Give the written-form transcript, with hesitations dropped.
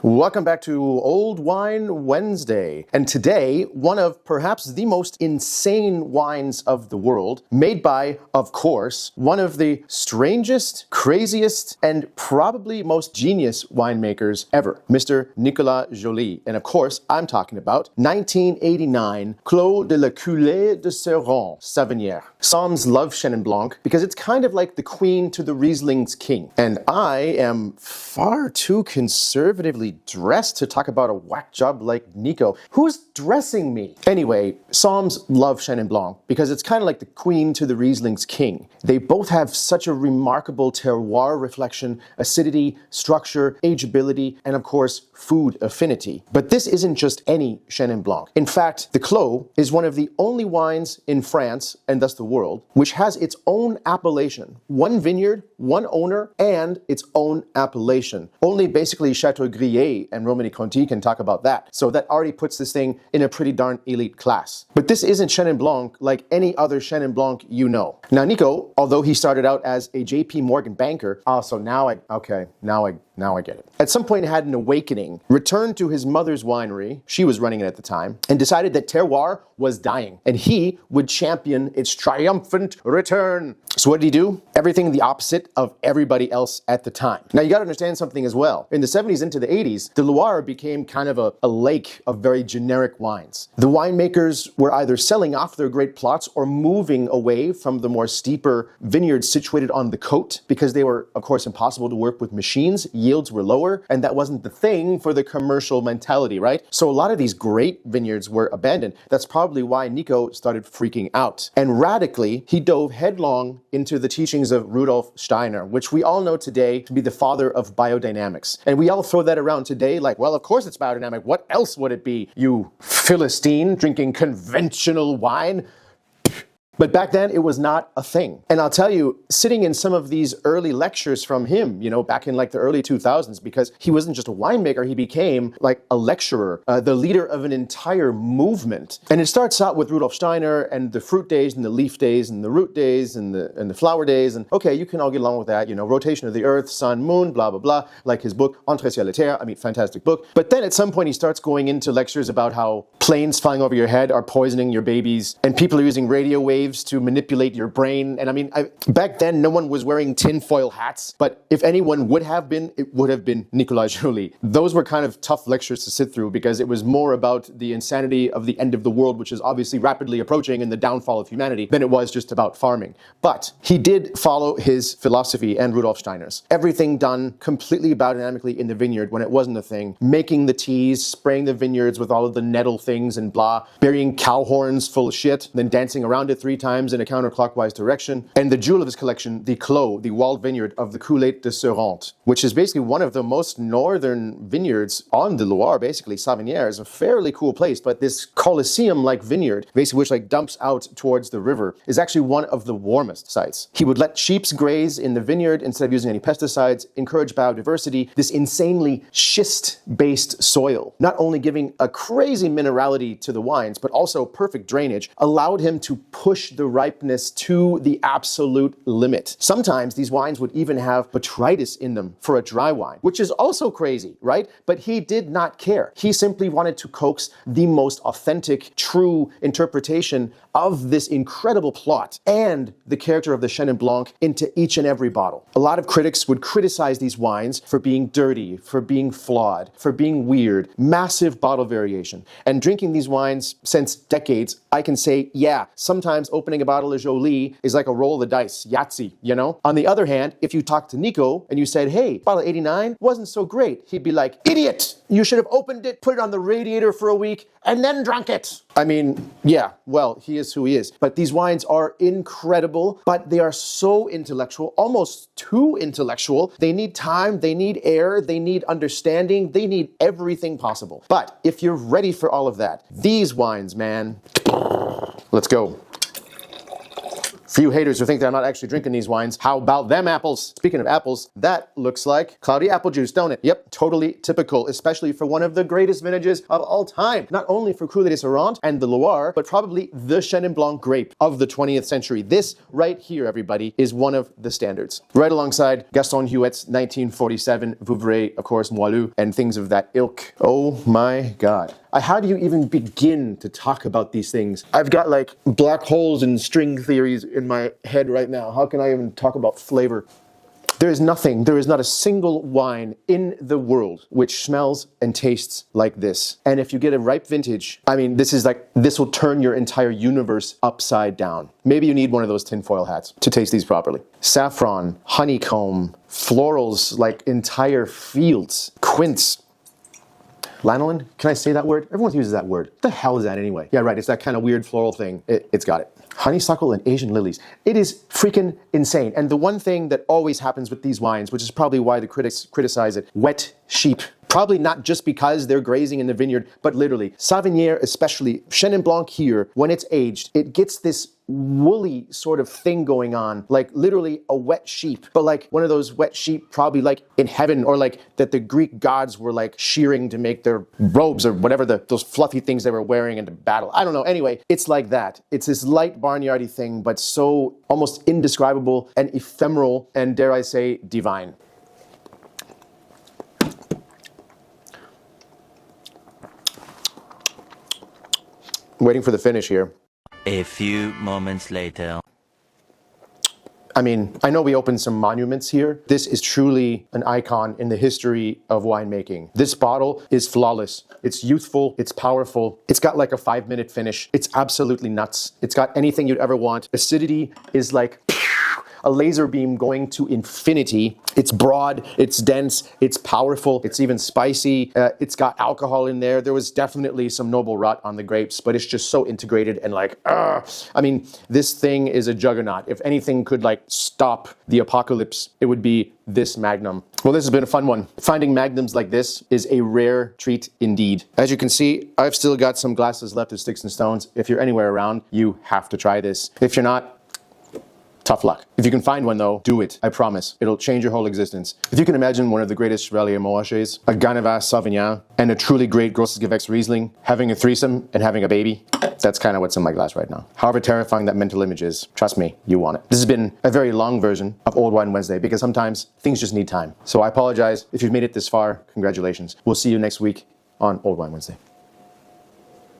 Welcome back to Old Wine Wednesday. And today, one of perhaps the most insane wines of the world, made by, of course, one of the strangest, craziest, and probably most genius winemakers ever, Mr. Nicolas Joly. And of course, I'm talking about 1989 Clos de la Coulée de Serrant, Savennières. Psalms love Chenin Blanc because it's kind of like the queen to the Riesling's king. And I am far too conservatively dressed to talk about a whack job like Nico. Who's dressing me? Anyway, Psalms love Chenin Blanc because it's kind of like the queen to the Riesling's king. They both have such a remarkable terroir reflection, acidity, structure, ageability, and of course, food affinity. But this isn't just any Chenin Blanc. In fact, the Clos is one of the only wines in France, and thus the world, which has its own appellation. One vineyard, one owner, and its own appellation. Only basically Chateau Grillé and Romanée-Conti can talk about that. So that already puts this thing in a pretty darn elite class. But this isn't Chenin Blanc like any other Chenin Blanc you know. Now Nico, although he started out as a JP Morgan banker, so now I get it. At some point had an awakening, returned to his mother's winery, she was running it at the time, and decided that terroir was dying, and he would champion its triumphant return. So what did he do? Everything the opposite of everybody else at the time. Now you gotta understand something as well. In the 70s into the 80s, the Loire became kind of a lake of very generic wines. The winemakers were either selling off their great plots or moving away from the more steeper vineyards situated on the côte because they were, of course, impossible to work with machines. Yields were lower, and that wasn't the thing for the commercial mentality, right? So a lot of these great vineyards were abandoned. That's probably why Nico started freaking out. And radically, he dove headlong into the teachings of Rudolf Steiner, which we all know today to be the father of biodynamics. And we all throw that around today like, well, of course it's biodynamic. What else would it be, you Philistine drinking conventional wine? But back then, it was not a thing. And I'll tell you, sitting in some of these early lectures from him, back in like the early 2000s, because he wasn't just a winemaker, he became like a lecturer, the leader of an entire movement. And it starts out with Rudolf Steiner and the fruit days and the leaf days and the root days and the flower days. And okay, you can all get along with that, rotation of the earth, sun, moon, blah, blah, blah, like his book, Entre ciel et terre, fantastic book. But then at some point, he starts going into lectures about how planes flying over your head are poisoning your babies and people are using radio waves to manipulate your brain. And back then, no one was wearing tinfoil hats, but if anyone would have been, it would have been Nicolas Joly. Those were kind of tough lectures to sit through because it was more about the insanity of the end of the world, which is obviously rapidly approaching, and the downfall of humanity, than it was just about farming. But he did follow his philosophy and Rudolf Steiner's. Everything done completely biodynamically in the vineyard when it wasn't a thing, making the teas, spraying the vineyards with all of the nettle things and blah, burying cow horns full of shit, then dancing around it 3 times in a counterclockwise direction. And the jewel of his collection, the Clos, the walled vineyard of the Coulée de Serrant, which is basically one of the most northern vineyards on the Loire, basically. Savennières is a fairly cool place, but this Colosseum-like vineyard, basically which dumps out towards the river, is actually one of the warmest sites. He would let sheep graze in the vineyard instead of using any pesticides, encourage biodiversity, this insanely schist-based soil, not only giving a crazy minerality to the wines, but also perfect drainage, allowed him to push the ripeness to the absolute limit. Sometimes these wines would even have botrytis in them for a dry wine, which is also crazy, right? But he did not care. He simply wanted to coax the most authentic, true interpretation of this incredible plot and the character of the Chenin Blanc into each and every bottle. A lot of critics would criticize these wines for being dirty, for being flawed, for being weird, massive bottle variation. And drinking these wines since decades, I can say, yeah, sometimes opening a bottle of Joly is like a roll of the dice, Yahtzee, On the other hand, if you talk to Nico and you said, hey, bottle 89 wasn't so great, he'd be like, idiot, you should have opened it, put it on the radiator for a week, and then drunk it. Yeah, well, he is who he is. But these wines are incredible, but they are so intellectual, almost too intellectual. They need time, they need air, they need understanding, they need everything possible. But if you're ready for all of that, these wines, man, let's go. Few haters who think that I'm not actually drinking these wines. How about them apples? Speaking of apples, that looks like cloudy apple juice, don't it? Yep, totally typical, especially for one of the greatest vintages of all time. Not only for Coulée de Serrant and the Loire, but probably the Chenin Blanc grape of the 20th century. This right here, everybody, is one of the standards. Right alongside Gaston Huet's 1947 Vouvray, of course, Moelleux, and things of that ilk. Oh my God. How do you even begin to talk about these things? I've got like black holes and string theories in my head right now. How can I even talk about flavor? There is not a single wine in the world which smells and tastes like this. And if you get a ripe vintage, I mean, this will turn your entire universe upside down. Maybe you need one of those tinfoil hats to taste these properly. Saffron, honeycomb, florals, like entire fields, quince. Lanolin? Can I say that word? Everyone uses that word. What the hell is that anyway? Yeah, right. It's that kind of weird floral thing. It's got it. Honeysuckle and Asian lilies. It is freaking insane. And the one thing that always happens with these wines, which is probably why the critics criticize it, wet sheep. Probably not just because they're grazing in the vineyard, but literally. Savennières, especially Chenin Blanc here, when it's aged, it gets this woolly sort of thing going on, like literally a wet sheep, but like one of those wet sheep probably like in heaven, or like that the Greek gods were like shearing to make their robes or whatever those fluffy things they were wearing into battle. I don't know. Anyway, it's like that. It's this light barnyardy thing, but so almost indescribable and ephemeral and, dare I say, divine. Waiting for the finish here. A few moments later. I mean, I know we opened some monuments here. This is truly an icon in the history of winemaking. This bottle is flawless. It's youthful, it's powerful. It's got like a 5-minute finish. It's absolutely nuts. It's got anything you'd ever want. Acidity is like a laser beam going to infinity. It's broad, it's dense, it's powerful, it's even spicy. It's got alcohol in there. There was definitely some noble rot on the grapes, but it's just so integrated and like, I mean, this thing is a juggernaut. If anything could like stop the apocalypse, it would be this magnum. Well, this has been a fun one. Finding magnums like this is a rare treat indeed. As you can see, I've still got some glasses left of Sticks and Stones. If you're anywhere around, you have to try this. If you're not, tough luck. If you can find one though, do it. I promise. It'll change your whole existence. If you can imagine one of the greatest Chevalier Moaches, a Ganevas Sauvignon, and a truly great Grosses Gewächs Riesling, having a threesome and having a baby, that's kind of what's in my glass right now. However terrifying that mental image is, trust me, you want it. This has been a very long version of Old Wine Wednesday because sometimes things just need time. So I apologize. If you've made it this far, congratulations. We'll see you next week on Old Wine Wednesday.